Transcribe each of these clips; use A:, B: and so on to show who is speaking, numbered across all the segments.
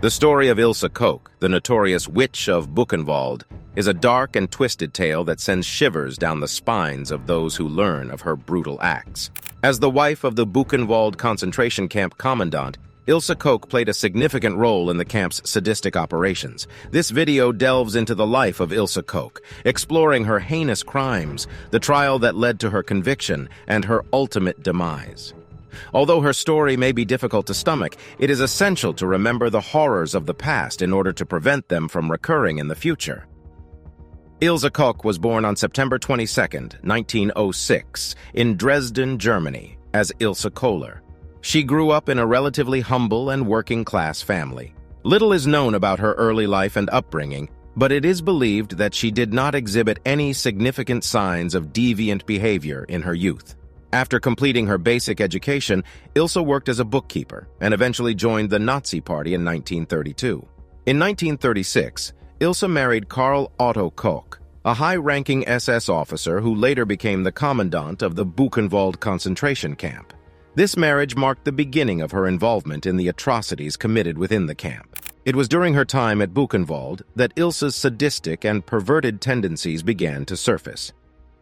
A: The story of Ilse Koch, the notorious witch of Buchenwald, is a dark and twisted tale that sends shivers down the spines of those who learn of her brutal acts. As the wife of the Buchenwald concentration camp commandant, Ilse Koch played a significant role in the camp's sadistic operations. This video delves into the life of Ilse Koch, exploring her heinous crimes, the trial that led to her conviction, and her ultimate demise. Although her story may be difficult to stomach, it is essential to remember the horrors of the past in order to prevent them from recurring in the future. Ilse Koch was born on September 22, 1906, in Dresden, Germany, as Ilse Kohler. She grew up in a relatively humble and working-class family. Little is known about her early life and upbringing, but it is believed that she did not exhibit any significant signs of deviant behavior in her youth. After completing her basic education, Ilse worked as a bookkeeper and eventually joined the Nazi Party in 1932. In 1936, Ilse married Karl Otto Koch, a high-ranking SS officer who later became the commandant of the Buchenwald concentration camp. This marriage marked the beginning of her involvement in the atrocities committed within the camp. It was during her time at Buchenwald that Ilse's sadistic and perverted tendencies began to surface.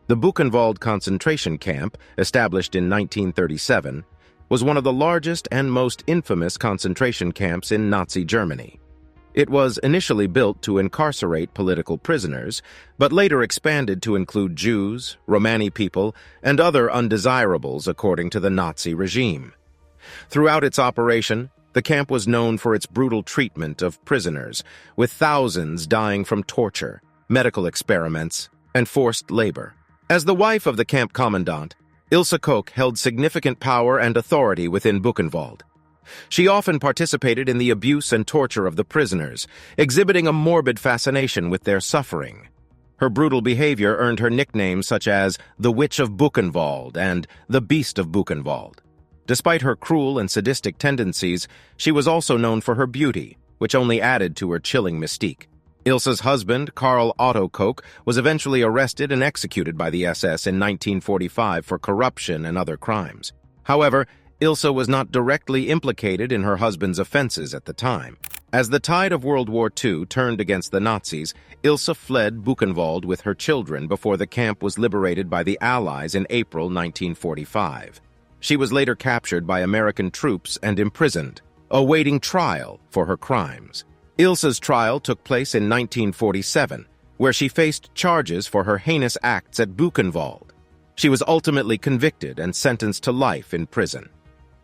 A: The Buchenwald concentration camp, established in 1937, was one of the largest and most infamous concentration camps in Nazi Germany. It was initially built to incarcerate political prisoners, but later expanded to include Jews, Romani people, and other undesirables according to the Nazi regime. Throughout its operation, the camp was known for its brutal treatment of prisoners, with thousands dying from torture, medical experiments, and forced labor. As the wife of the camp commandant, Ilse Koch held significant power and authority within Buchenwald. She often participated in the abuse and torture of the prisoners, exhibiting a morbid fascination with their suffering. Her brutal behavior earned her nicknames such as the Witch of Buchenwald and the Beast of Buchenwald. Despite her cruel and sadistic tendencies, she was also known for her beauty, which only added to her chilling mystique. Ilse's husband, Karl Otto Koch, was eventually arrested and executed by the SS in 1945 for corruption and other crimes. However, Ilse was not directly implicated in her husband's offenses at the time. As the tide of World War II turned against the Nazis, Ilse fled Buchenwald with her children before the camp was liberated by the Allies in April 1945. She was later captured by American troops and imprisoned, awaiting trial for her crimes. Ilse's trial took place in 1947, where she faced charges for her heinous acts at Buchenwald. She was ultimately convicted and sentenced to life in prison.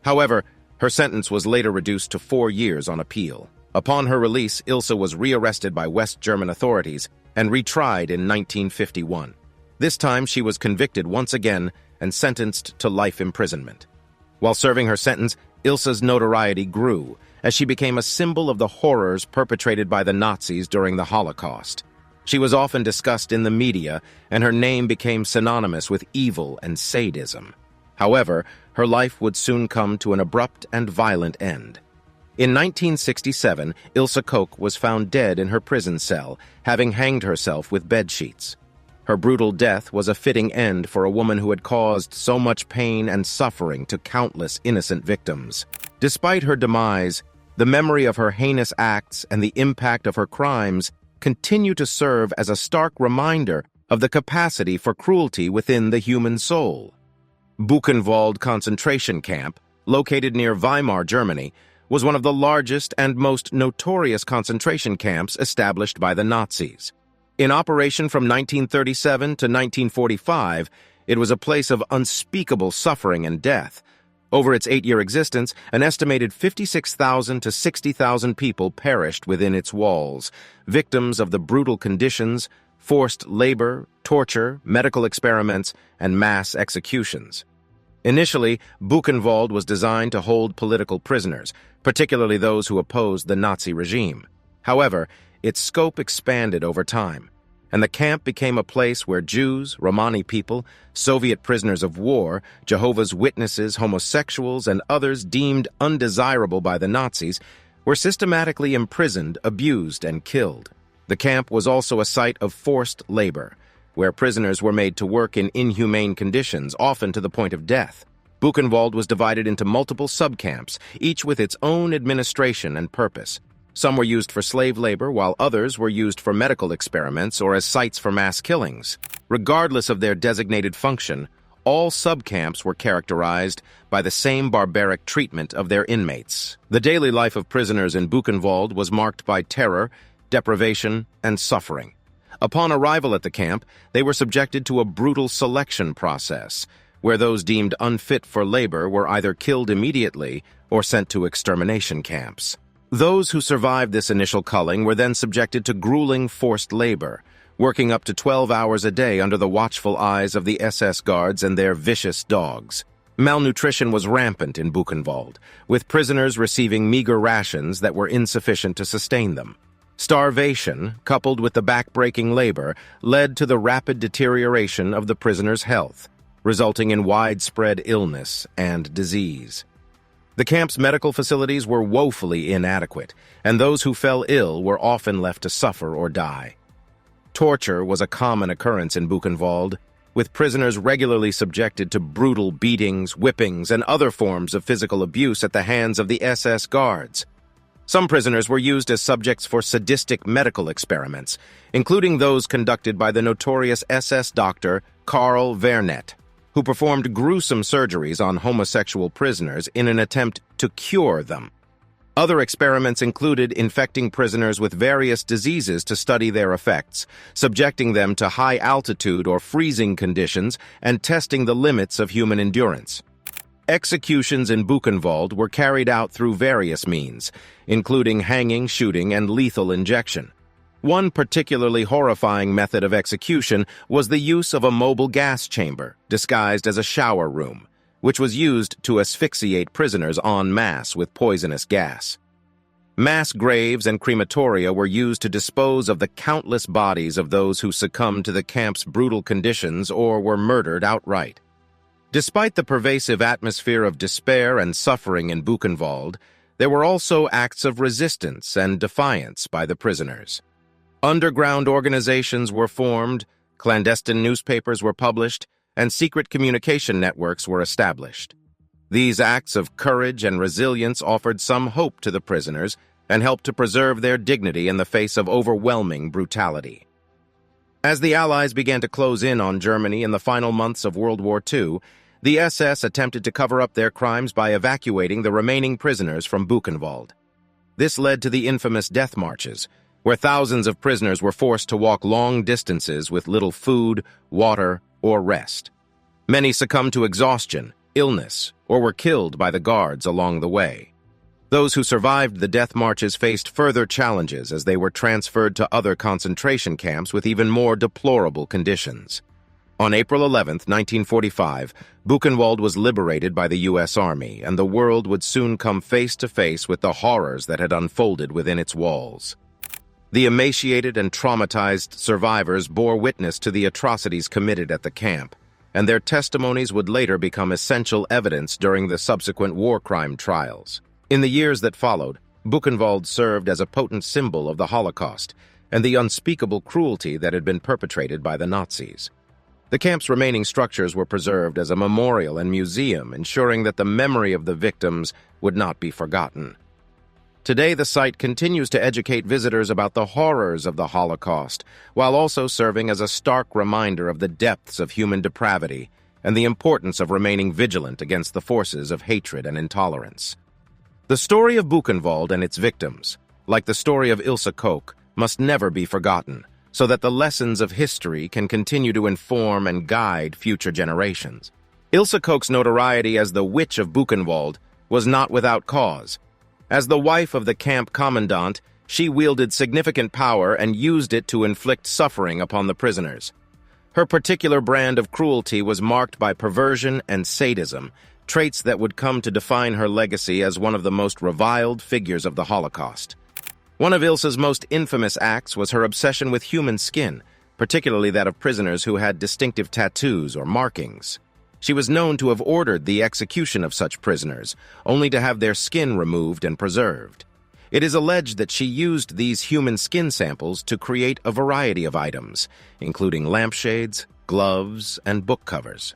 A: However, her sentence was later reduced to 4 years on appeal. Upon her release, Ilse was rearrested by West German authorities and retried in 1951. This time, she was convicted once again and sentenced to life imprisonment. While serving her sentence, Ilse's notoriety grew as she became a symbol of the horrors perpetrated by the Nazis during the Holocaust. She was often discussed in the media, and her name became synonymous with evil and sadism. However, her life would soon come to an abrupt and violent end. In 1967, Ilse Koch was found dead in her prison cell, having hanged herself with bedsheets. Her brutal death was a fitting end for a woman who had caused so much pain and suffering to countless innocent victims. Despite her demise, the memory of her heinous acts and the impact of her crimes continue to serve as a stark reminder of the capacity for cruelty within the human soul. Buchenwald concentration camp, located near Weimar, Germany, was one of the largest and most notorious concentration camps established by the Nazis. In operation from 1937 to 1945, it was a place of unspeakable suffering and death. Over its 8-year existence, an estimated 56,000 to 60,000 people perished within its walls, victims of the brutal conditions, forced labor, torture, medical experiments, and mass executions. Initially, Buchenwald was designed to hold political prisoners, particularly those who opposed the Nazi regime. However, its scope expanded over time, and the camp became a place where Jews, Romani people, Soviet prisoners of war, Jehovah's Witnesses, homosexuals, and others deemed undesirable by the Nazis were systematically imprisoned, abused, and killed. The camp was also a site of forced labor, where prisoners were made to work in inhumane conditions, often to the point of death. Buchenwald was divided into multiple subcamps, each with its own administration and purpose. Some were used for slave labor, while others were used for medical experiments or as sites for mass killings. Regardless of their designated function, all subcamps were characterized by the same barbaric treatment of their inmates. The daily life of prisoners in Buchenwald was marked by terror, deprivation, and suffering. Upon arrival at the camp, they were subjected to a brutal selection process, where those deemed unfit for labor were either killed immediately or sent to extermination camps. Those who survived this initial culling were then subjected to grueling forced labor, working up to 12 hours a day under the watchful eyes of the SS guards and their vicious dogs. Malnutrition was rampant in Buchenwald, with prisoners receiving meager rations that were insufficient to sustain them. Starvation, coupled with the back-breaking labor, led to the rapid deterioration of the prisoners' health, resulting in widespread illness and disease. The camp's medical facilities were woefully inadequate, and those who fell ill were often left to suffer or die. Torture was a common occurrence in Buchenwald, with prisoners regularly subjected to brutal beatings, whippings, and other forms of physical abuse at the hands of the SS guards. Some prisoners were used as subjects for sadistic medical experiments, including those conducted by the notorious SS doctor Karl Vernet, who performed gruesome surgeries on homosexual prisoners in an attempt to cure them. Other experiments included infecting prisoners with various diseases to study their effects, subjecting them to high altitude or freezing conditions, and testing the limits of human endurance. Executions in Buchenwald were carried out through various means, including hanging, shooting, and lethal injection. One particularly horrifying method of execution was the use of a mobile gas chamber, disguised as a shower room, which was used to asphyxiate prisoners en masse with poisonous gas. Mass graves and crematoria were used to dispose of the countless bodies of those who succumbed to the camp's brutal conditions or were murdered outright. Despite the pervasive atmosphere of despair and suffering in Buchenwald, there were also acts of resistance and defiance by the prisoners. Underground organizations were formed, clandestine newspapers were published, and secret communication networks were established. These acts of courage and resilience offered some hope to the prisoners and helped to preserve their dignity in the face of overwhelming brutality. As the Allies began to close in on Germany in the final months of World War II, the SS attempted to cover up their crimes by evacuating the remaining prisoners from Buchenwald. This led to the infamous death marches, where thousands of prisoners were forced to walk long distances with little food, water, or rest. Many succumbed to exhaustion, illness, or were killed by the guards along the way. Those who survived the death marches faced further challenges as they were transferred to other concentration camps with even more deplorable conditions. On April 11, 1945, Buchenwald was liberated by the U.S. Army, and the world would soon come face to face with the horrors that had unfolded within its walls. The emaciated and traumatized survivors bore witness to the atrocities committed at the camp, and their testimonies would later become essential evidence during the subsequent war crime trials. In the years that followed, Buchenwald served as a potent symbol of the Holocaust and the unspeakable cruelty that had been perpetrated by the Nazis. The camp's remaining structures were preserved as a memorial and museum, ensuring that the memory of the victims would not be forgotten. Today, the site continues to educate visitors about the horrors of the Holocaust, while also serving as a stark reminder of the depths of human depravity and the importance of remaining vigilant against the forces of hatred and intolerance. The story of Buchenwald and its victims, like the story of Ilse Koch, must never be forgotten, so that the lessons of history can continue to inform and guide future generations. Ilse Koch's notoriety as the Witch of Buchenwald was not without cause. As the wife of the camp commandant, she wielded significant power and used it to inflict suffering upon the prisoners. Her particular brand of cruelty was marked by perversion and sadism, traits that would come to define her legacy as one of the most reviled figures of the Holocaust. One of Ilse's most infamous acts was her obsession with human skin, particularly that of prisoners who had distinctive tattoos or markings. She was known to have ordered the execution of such prisoners, only to have their skin removed and preserved. It is alleged that she used these human skin samples to create a variety of items, including lampshades, gloves, and book covers.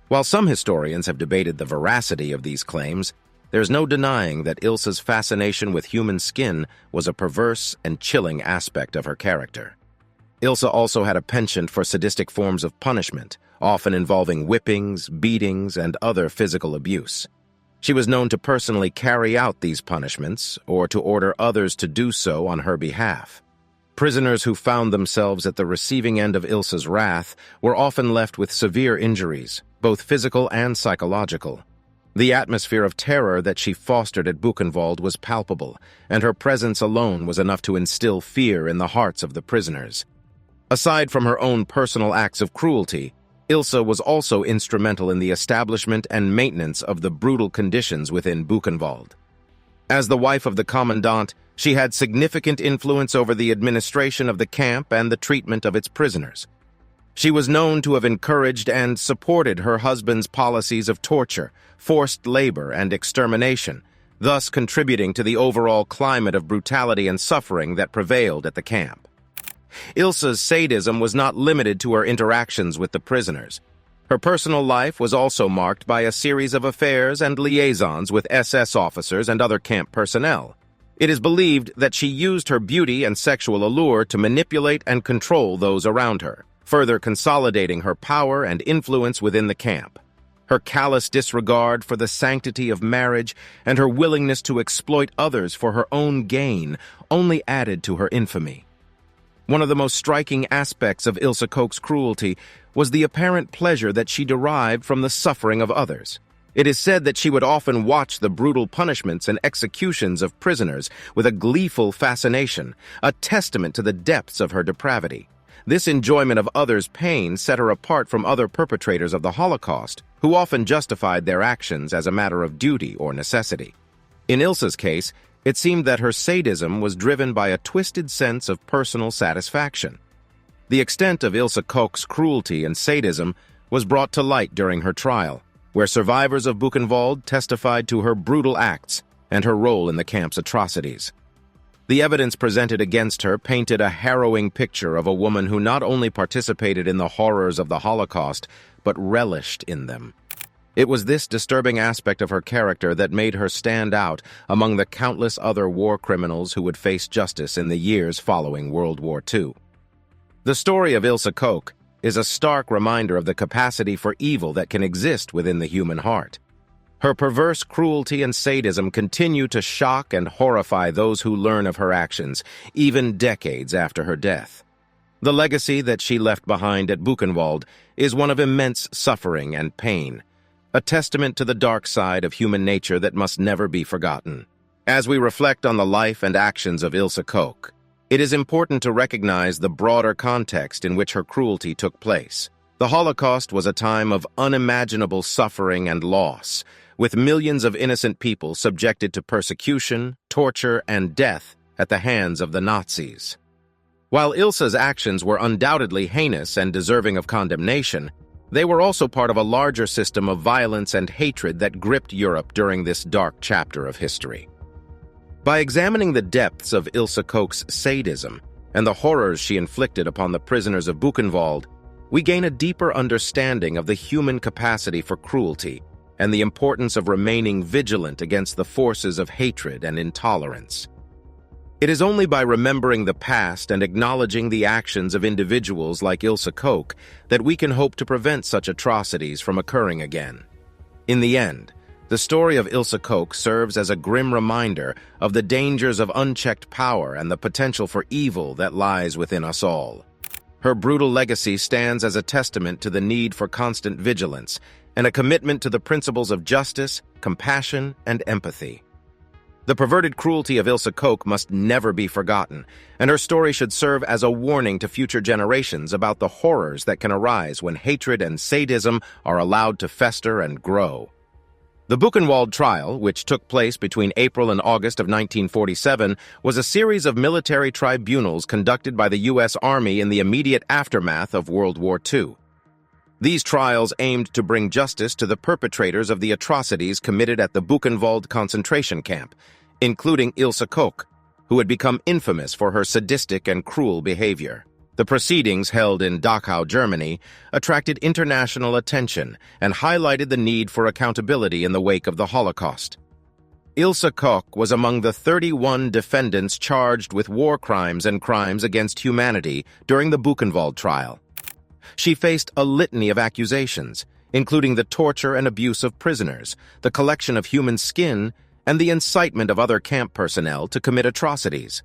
A: While some historians have debated the veracity of these claims, there's no denying that Ilse's fascination with human skin was a perverse and chilling aspect of her character. Ilse also had a penchant for sadistic forms of punishment, often involving whippings, beatings, and other physical abuse. She was known to personally carry out these punishments or to order others to do so on her behalf. Prisoners who found themselves at the receiving end of Ilse's wrath were often left with severe injuries, both physical and psychological. The atmosphere of terror that she fostered at Buchenwald was palpable, and her presence alone was enough to instill fear in the hearts of the prisoners. Aside from her own personal acts of cruelty, Ilse was also instrumental in the establishment and maintenance of the brutal conditions within Buchenwald. As the wife of the commandant, she had significant influence over the administration of the camp and the treatment of its prisoners. She was known to have encouraged and supported her husband's policies of torture, forced labor, and extermination, thus contributing to the overall climate of brutality and suffering that prevailed at the camp. Ilse's sadism was not limited to her interactions with the prisoners. Her personal life was also marked by a series of affairs and liaisons with SS officers and other camp personnel. It is believed that she used her beauty and sexual allure to manipulate and control those around her, further consolidating her power and influence within the camp. Her callous disregard for the sanctity of marriage and her willingness to exploit others for her own gain only added to her infamy. One of the most striking aspects of Ilse Koch's cruelty was the apparent pleasure that she derived from the suffering of others. It is said that she would often watch the brutal punishments and executions of prisoners with a gleeful fascination, a testament to the depths of her depravity. This enjoyment of others' pain set her apart from other perpetrators of the Holocaust, who often justified their actions as a matter of duty or necessity. In Ilse's case, it seemed that her sadism was driven by a twisted sense of personal satisfaction. The extent of Ilse Koch's cruelty and sadism was brought to light during her trial, where survivors of Buchenwald testified to her brutal acts and her role in the camp's atrocities. The evidence presented against her painted a harrowing picture of a woman who not only participated in the horrors of the Holocaust, but relished in them. It was this disturbing aspect of her character that made her stand out among the countless other war criminals who would face justice in the years following World War II. The story of Ilse Koch is a stark reminder of the capacity for evil that can exist within the human heart. Her perverse cruelty and sadism continue to shock and horrify those who learn of her actions, even decades after her death. The legacy that she left behind at Buchenwald is one of immense suffering and pain, a testament to the dark side of human nature that must never be forgotten. As we reflect on the life and actions of Ilse Koch, it is important to recognize the broader context in which her cruelty took place. The Holocaust was a time of unimaginable suffering and loss, with millions of innocent people subjected to persecution, torture, and death at the hands of the Nazis. While Ilse's actions were undoubtedly heinous and deserving of condemnation, they were also part of a larger system of violence and hatred that gripped Europe during this dark chapter of history. By examining the depths of Ilse Koch's sadism and the horrors she inflicted upon the prisoners of Buchenwald, we gain a deeper understanding of the human capacity for cruelty and the importance of remaining vigilant against the forces of hatred and intolerance. It is only by remembering the past and acknowledging the actions of individuals like Ilse Koch that we can hope to prevent such atrocities from occurring again. In the end, the story of Ilse Koch serves as a grim reminder of the dangers of unchecked power and the potential for evil that lies within us all. Her brutal legacy stands as a testament to the need for constant vigilance and a commitment to the principles of justice, compassion, and empathy. The perverted cruelty of Ilse Koch must never be forgotten, and her story should serve as a warning to future generations about the horrors that can arise when hatred and sadism are allowed to fester and grow. The Buchenwald trial, which took place between April and August of 1947, was a series of military tribunals conducted by the U.S. Army in the immediate aftermath of World War II. These trials aimed to bring justice to the perpetrators of the atrocities committed at the Buchenwald concentration camp, including Ilse Koch, who had become infamous for her sadistic and cruel behavior. The proceedings, held in Dachau, Germany, attracted international attention and highlighted the need for accountability in the wake of the Holocaust. Ilse Koch was among the 31 defendants charged with war crimes and crimes against humanity during the Buchenwald trial. She faced a litany of accusations, including the torture and abuse of prisoners, the collection of human skin, and the incitement of other camp personnel to commit atrocities.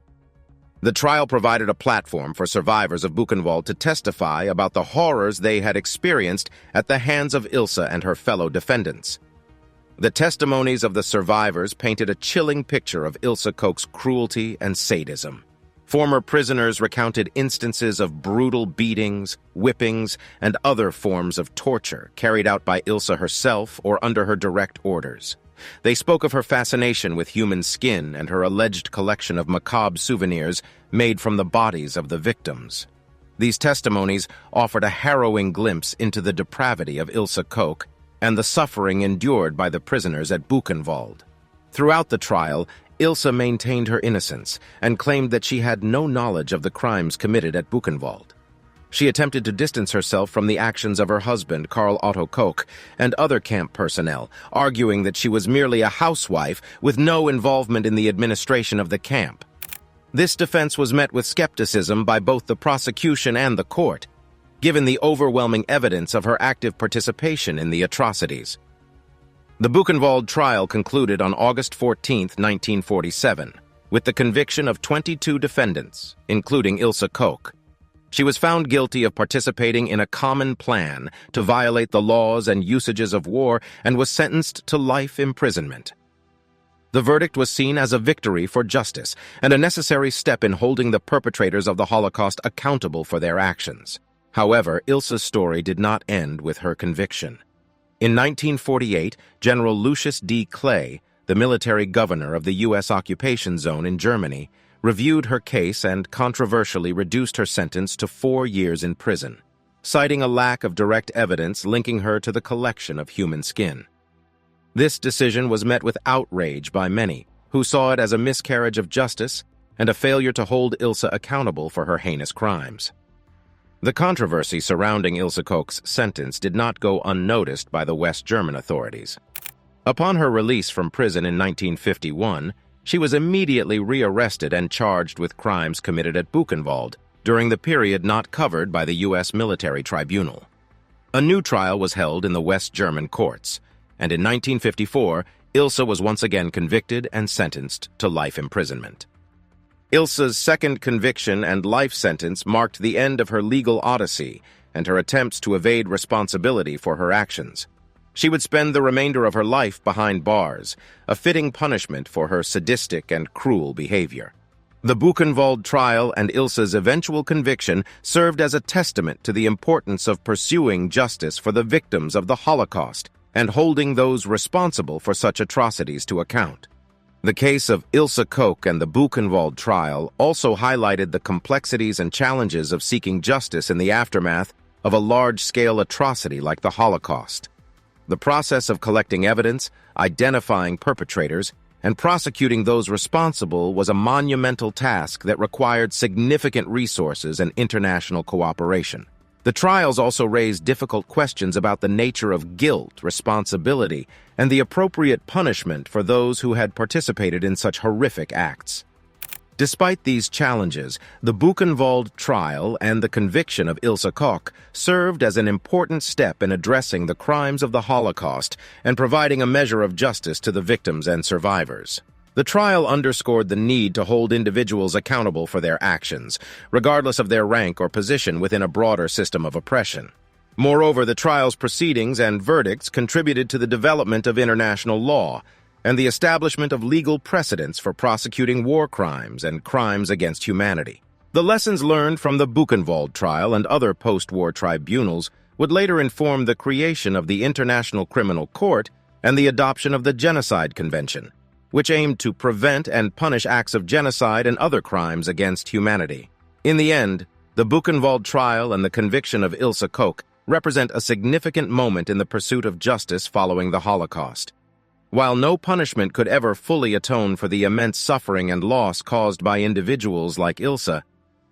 A: The trial provided a platform for survivors of Buchenwald to testify about the horrors they had experienced at the hands of Ilse and her fellow defendants. The testimonies of the survivors painted a chilling picture of Ilse Koch's cruelty and sadism. Former prisoners recounted instances of brutal beatings, whippings, and other forms of torture carried out by Ilse herself or under her direct orders. They spoke of her fascination with human skin and her alleged collection of macabre souvenirs made from the bodies of the victims. These testimonies offered a harrowing glimpse into the depravity of Ilse Koch and the suffering endured by the prisoners at Buchenwald. Throughout the trial, Ilse maintained her innocence and claimed that she had no knowledge of the crimes committed at Buchenwald. She attempted to distance herself from the actions of her husband, Karl Otto Koch, and other camp personnel, arguing that she was merely a housewife with no involvement in the administration of the camp. This defense was met with skepticism by both the prosecution and the court, given the overwhelming evidence of her active participation in the atrocities. The Buchenwald trial concluded on August 14, 1947, with the conviction of 22 defendants, including Ilse Koch. She was found guilty of participating in a common plan to violate the laws and usages of war and was sentenced to life imprisonment. The verdict was seen as a victory for justice and a necessary step in holding the perpetrators of the Holocaust accountable for their actions. However, Ilse's story did not end with her conviction. In 1948, General Lucius D. Clay, the military governor of the U.S. occupation zone in Germany, reviewed her case and controversially reduced her sentence to 4 years in prison, citing a lack of direct evidence linking her to the collection of human skin. This decision was met with outrage by many, who saw it as a miscarriage of justice and a failure to hold Ilse accountable for her heinous crimes. The controversy surrounding Ilse Koch's sentence did not go unnoticed by the West German authorities. Upon her release from prison in 1951, she was immediately rearrested and charged with crimes committed at Buchenwald during the period not covered by the U.S. military tribunal. A new trial was held in the West German courts, and in 1954, Ilse was once again convicted and sentenced to life imprisonment. Ilse's second conviction and life sentence marked the end of her legal odyssey and her attempts to evade responsibility for her actions. She would spend the remainder of her life behind bars, a fitting punishment for her sadistic and cruel behavior. The Buchenwald trial and Ilse's eventual conviction served as a testament to the importance of pursuing justice for the victims of the Holocaust and holding those responsible for such atrocities to account. The case of Ilse Koch and the Buchenwald trial also highlighted the complexities and challenges of seeking justice in the aftermath of a large-scale atrocity like the Holocaust. The process of collecting evidence, identifying perpetrators, and prosecuting those responsible was a monumental task that required significant resources and international cooperation. The trials also raised difficult questions about the nature of guilt, responsibility, and the appropriate punishment for those who had participated in such horrific acts. Despite these challenges, the Buchenwald trial and the conviction of Ilse Koch served as an important step in addressing the crimes of the Holocaust and providing a measure of justice to the victims and survivors. The trial underscored the need to hold individuals accountable for their actions, regardless of their rank or position within a broader system of oppression. Moreover, the trial's proceedings and verdicts contributed to the development of international law and the establishment of legal precedents for prosecuting war crimes and crimes against humanity. The lessons learned from the Buchenwald trial and other post-war tribunals would later inform the creation of the International Criminal Court and the adoption of the Genocide Convention, which aimed to prevent and punish acts of genocide and other crimes against humanity. In the end, the Buchenwald trial and the conviction of Ilse Koch represent a significant moment in the pursuit of justice following the Holocaust. While no punishment could ever fully atone for the immense suffering and loss caused by individuals like Ilse,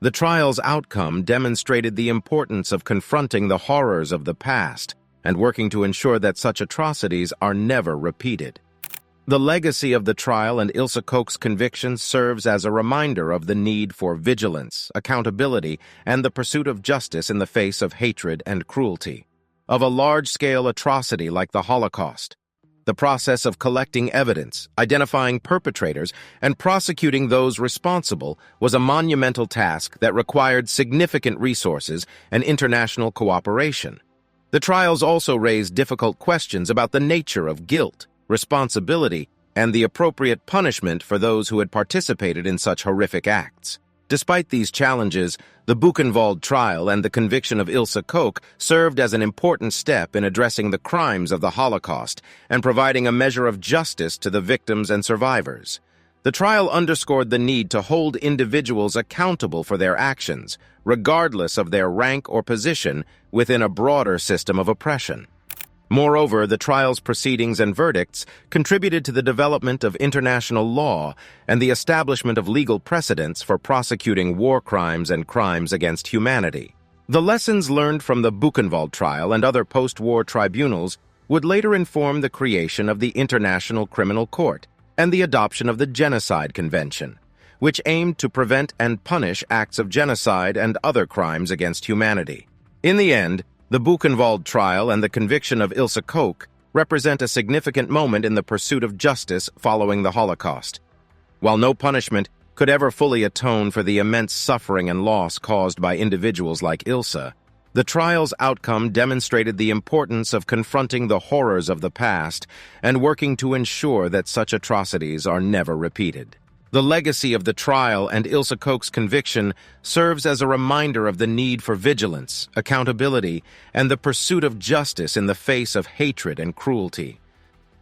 A: the trial's outcome demonstrated the importance of confronting the horrors of the past and working to ensure that such atrocities are never repeated. The legacy of the trial and Ilse Koch's conviction serves as a reminder of the need for vigilance, accountability, and the pursuit of justice in the face of hatred and cruelty. Of a large-scale atrocity like the Holocaust, the process of collecting evidence, identifying perpetrators, and prosecuting those responsible was a monumental task that required significant resources and international cooperation. The trials also raised difficult questions about the nature of guilt, responsibility, and the appropriate punishment for those who had participated in such horrific acts. Despite these challenges, the Buchenwald trial and the conviction of Ilse Koch served as an important step in addressing the crimes of the Holocaust and providing a measure of justice to the victims and survivors. The trial underscored the need to hold individuals accountable for their actions, regardless of their rank or position within a broader system of oppression. Moreover, the trial's proceedings and verdicts contributed to the development of international law and the establishment of legal precedents for prosecuting war crimes and crimes against humanity. The lessons learned from the Buchenwald trial and other post-war tribunals would later inform the creation of the International Criminal Court and the adoption of the Genocide Convention, which aimed to prevent and punish acts of genocide and other crimes against humanity. In the end, the Buchenwald trial and the conviction of Ilse Koch represent a significant moment in the pursuit of justice following the Holocaust. While no punishment could ever fully atone for the immense suffering and loss caused by individuals like Ilse, the trial's outcome demonstrated the importance of confronting the horrors of the past and working to ensure that such atrocities are never repeated. The legacy of the trial and Ilse Koch's conviction serves as a reminder of the need for vigilance, accountability, and the pursuit of justice in the face of hatred and cruelty.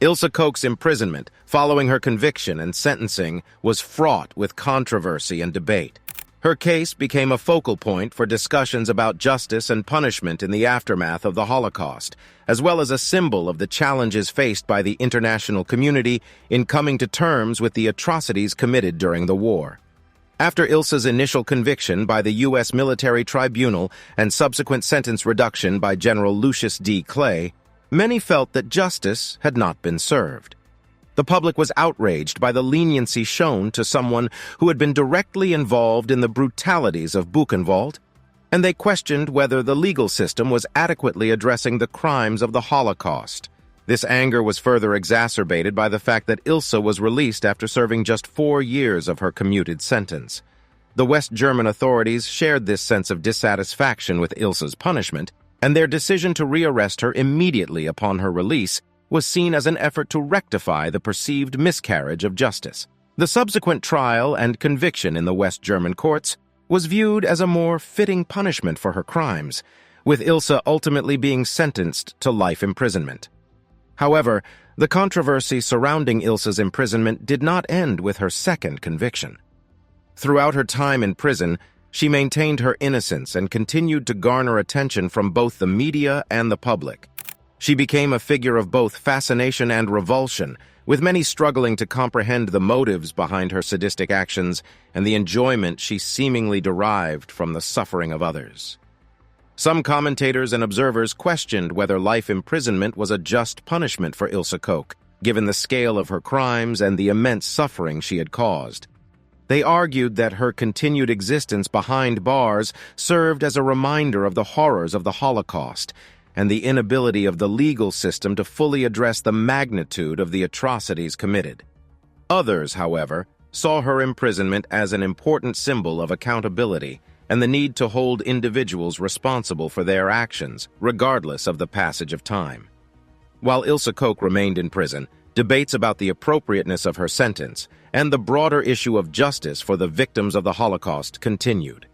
A: Ilse Koch's imprisonment, following her conviction and sentencing, was fraught with controversy and debate. Her case became a focal point for discussions about justice and punishment in the aftermath of the Holocaust, as well as a symbol of the challenges faced by the international community in coming to terms with the atrocities committed during the war. After Ilse's initial conviction by the U.S. military tribunal and subsequent sentence reduction by General Lucius D. Clay, many felt that justice had not been served. The public was outraged by the leniency shown to someone who had been directly involved in the brutalities of Buchenwald, and they questioned whether the legal system was adequately addressing the crimes of the Holocaust. This anger was further exacerbated by the fact that Ilse was released after serving just 4 years of her commuted sentence. The West German authorities shared this sense of dissatisfaction with Ilse's punishment, and their decision to rearrest her immediately upon her release was seen as an effort to rectify the perceived miscarriage of justice. The subsequent trial and conviction in the West German courts was viewed as a more fitting punishment for her crimes, with Ilse ultimately being sentenced to life imprisonment. However, the controversy surrounding Ilse's imprisonment did not end with her second conviction. Throughout her time in prison, she maintained her innocence and continued to garner attention from both the media and the public. She became a figure of both fascination and revulsion, with many struggling to comprehend the motives behind her sadistic actions and the enjoyment she seemingly derived from the suffering of others. Some commentators and observers questioned whether life imprisonment was a just punishment for Ilse Koch, given the scale of her crimes and the immense suffering she had caused. They argued that her continued existence behind bars served as a reminder of the horrors of the Holocaust and the inability of the legal system to fully address the magnitude of the atrocities committed. Others, however, saw her imprisonment as an important symbol of accountability and the need to hold individuals responsible for their actions, regardless of the passage of time. While Ilse Koch remained in prison, debates about the appropriateness of her sentence and the broader issue of justice for the victims of the Holocaust continued.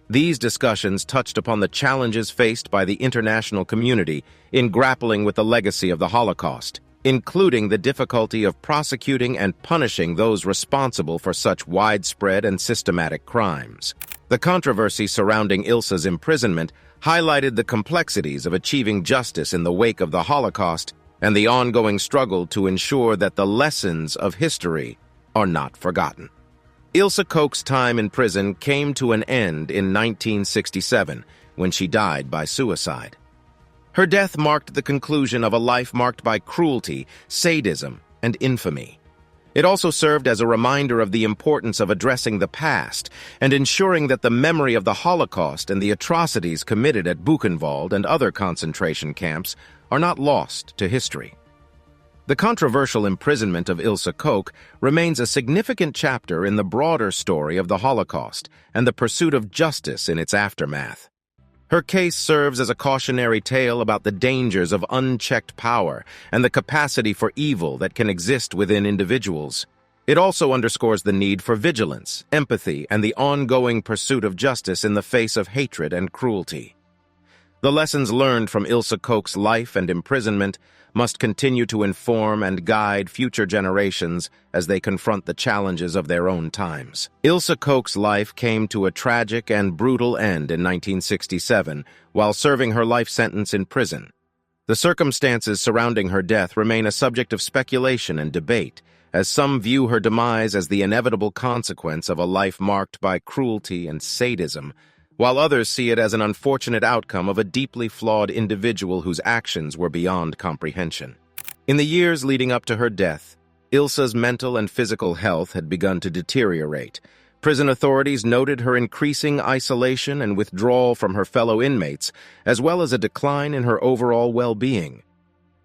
A: These discussions touched upon the challenges faced by the international community in grappling with the legacy of the Holocaust, including the difficulty of prosecuting and punishing those responsible for such widespread and systematic crimes. The controversy surrounding Ilse's imprisonment highlighted the complexities of achieving justice in the wake of the Holocaust and the ongoing struggle to ensure that the lessons of history are not forgotten. Ilse Koch's time in prison came to an end in 1967 when she died by suicide. Her death marked the conclusion of a life marked by cruelty, sadism, and infamy. It also served as a reminder of the importance of addressing the past and ensuring that the memory of the Holocaust and the atrocities committed at Buchenwald and other concentration camps are not lost to history. The controversial imprisonment of Ilse Koch remains a significant chapter in the broader story of the Holocaust and the pursuit of justice in its aftermath. Her case serves as a cautionary tale about the dangers of unchecked power and the capacity for evil that can exist within individuals. It also underscores the need for vigilance, empathy, and the ongoing pursuit of justice in the face of hatred and cruelty. The lessons learned from Ilse Koch's life and imprisonment must continue to inform and guide future generations as they confront the challenges of their own times. Ilse Koch's life came to a tragic and brutal end in 1967 while serving her life sentence in prison. The circumstances surrounding her death remain a subject of speculation and debate, as some view her demise as the inevitable consequence of a life marked by cruelty and sadism, while others see it as an unfortunate outcome of a deeply flawed individual whose actions were beyond comprehension. In the years leading up to her death, Ilse's mental and physical health had begun to deteriorate. Prison authorities noted her increasing isolation and withdrawal from her fellow inmates, as well as a decline in her overall well-being.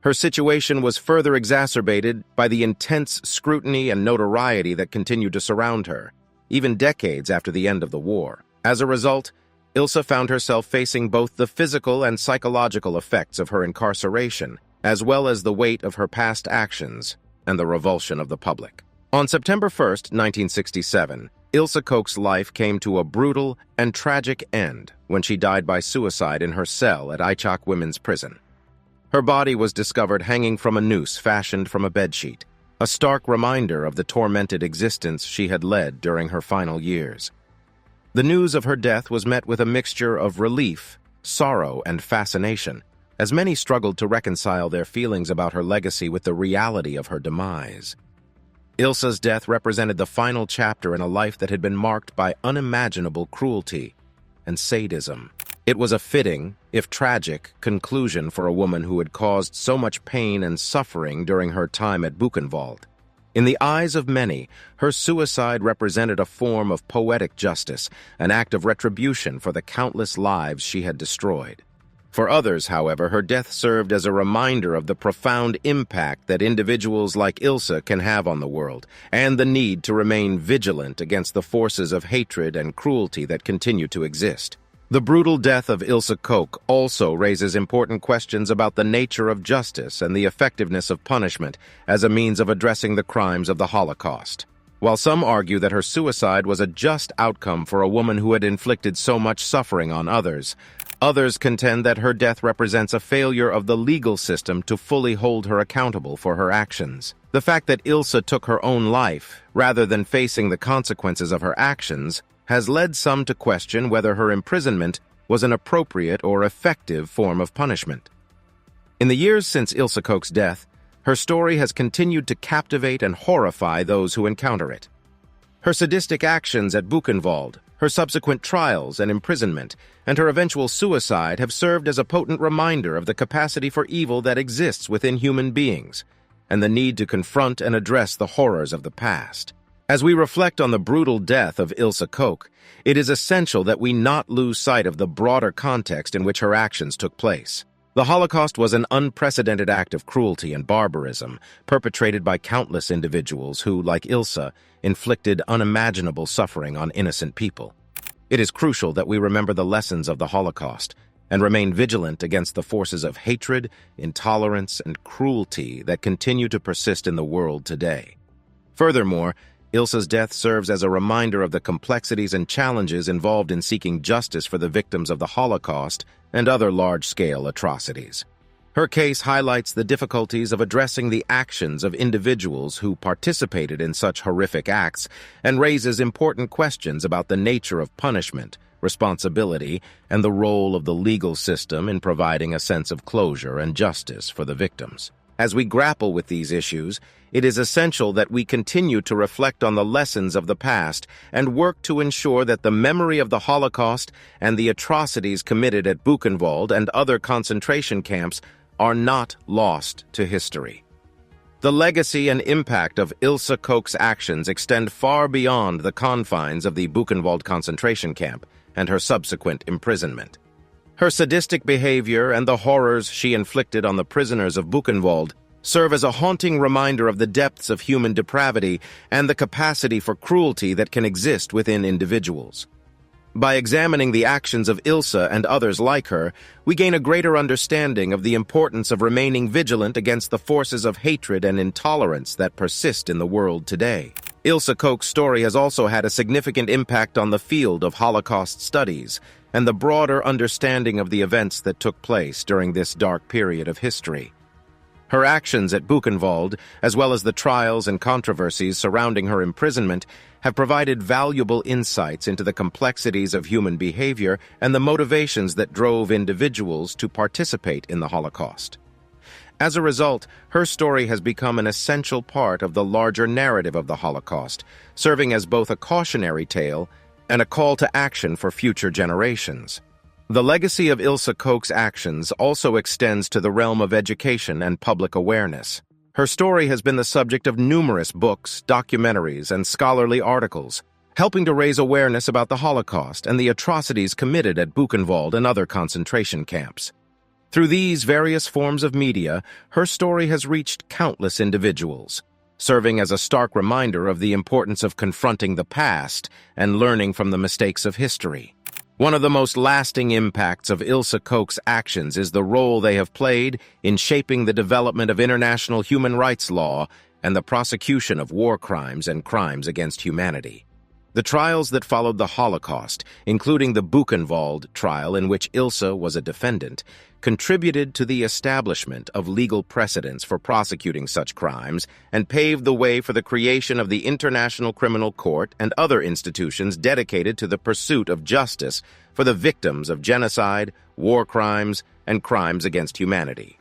A: Her situation was further exacerbated by the intense scrutiny and notoriety that continued to surround her, even decades after the end of the war. As a result, Ilse found herself facing both the physical and psychological effects of her incarceration, as well as the weight of her past actions and the revulsion of the public. On September 1st, 1967, Ilse Koch's life came to a brutal and tragic end when she died by suicide in her cell at Koch Women's Prison. Her body was discovered hanging from a noose fashioned from a bedsheet, a stark reminder of the tormented existence she had led during her final years. The news of her death was met with a mixture of relief, sorrow, and fascination, as many struggled to reconcile their feelings about her legacy with the reality of her demise. Ilse's death represented the final chapter in a life that had been marked by unimaginable cruelty and sadism. It was a fitting, if tragic, conclusion for a woman who had caused so much pain and suffering during her time at Buchenwald. In the eyes of many, her suicide represented a form of poetic justice, an act of retribution for the countless lives she had destroyed. For others, however, her death served as a reminder of the profound impact that individuals like Ilse can have on the world, and the need to remain vigilant against the forces of hatred and cruelty that continue to exist. The brutal death of Ilse Koch also raises important questions about the nature of justice and the effectiveness of punishment as a means of addressing the crimes of the Holocaust. While some argue that her suicide was a just outcome for a woman who had inflicted so much suffering on others, others contend that her death represents a failure of the legal system to fully hold her accountable for her actions. The fact that Ilse took her own life, rather than facing the consequences of her actions, has led some to question whether her imprisonment was an appropriate or effective form of punishment. In the years since Ilse Koch's death, her story has continued to captivate and horrify those who encounter it. Her sadistic actions at Buchenwald, her subsequent trials and imprisonment, and her eventual suicide have served as a potent reminder of the capacity for evil that exists within human beings, and the need to confront and address the horrors of the past. As we reflect on the brutal death of Ilse Koch, it is essential that we not lose sight of the broader context in which her actions took place. The Holocaust was an unprecedented act of cruelty and barbarism, perpetrated by countless individuals who, like Ilse, inflicted unimaginable suffering on innocent people. It is crucial that we remember the lessons of the Holocaust and remain vigilant against the forces of hatred, intolerance, and cruelty that continue to persist in the world today. Furthermore, Ilse's death serves as a reminder of the complexities and challenges involved in seeking justice for the victims of the Holocaust and other large-scale atrocities. Her case highlights the difficulties of addressing the actions of individuals who participated in such horrific acts and raises important questions about the nature of punishment, responsibility, and the role of the legal system in providing a sense of closure and justice for the victims. As we grapple with these issues, it is essential that we continue to reflect on the lessons of the past and work to ensure that the memory of the Holocaust and the atrocities committed at Buchenwald and other concentration camps are not lost to history. The legacy and impact of Ilse Koch's actions extend far beyond the confines of the Buchenwald concentration camp and her subsequent imprisonment. Her sadistic behavior and the horrors she inflicted on the prisoners of Buchenwald serve as a haunting reminder of the depths of human depravity and the capacity for cruelty that can exist within individuals. By examining the actions of Ilse and others like her, we gain a greater understanding of the importance of remaining vigilant against the forces of hatred and intolerance that persist in the world today. Ilse Koch's story has also had a significant impact on the field of Holocaust studies and the broader understanding of the events that took place during this dark period of history. Her actions at Buchenwald, as well as the trials and controversies surrounding her imprisonment, have provided valuable insights into the complexities of human behavior and the motivations that drove individuals to participate in the Holocaust. As a result, her story has become an essential part of the larger narrative of the Holocaust, serving as both a cautionary tale and a call to action for future generations. The legacy of Ilse Koch's actions also extends to the realm of education and public awareness. Her story has been the subject of numerous books, documentaries, and scholarly articles, helping to raise awareness about the Holocaust and the atrocities committed at Buchenwald and other concentration camps. Through these various forms of media, her story has reached countless individuals, serving as a stark reminder of the importance of confronting the past and learning from the mistakes of history. One of the most lasting impacts of Ilse Koch's actions is the role they have played in shaping the development of international human rights law and the prosecution of war crimes and crimes against humanity. The trials that followed the Holocaust, including the Buchenwald trial in which Ilse was a defendant, contributed to the establishment of legal precedents for prosecuting such crimes and paved the way for the creation of the International Criminal Court and other institutions dedicated to the pursuit of justice for the victims of genocide, war crimes, and crimes against humanity.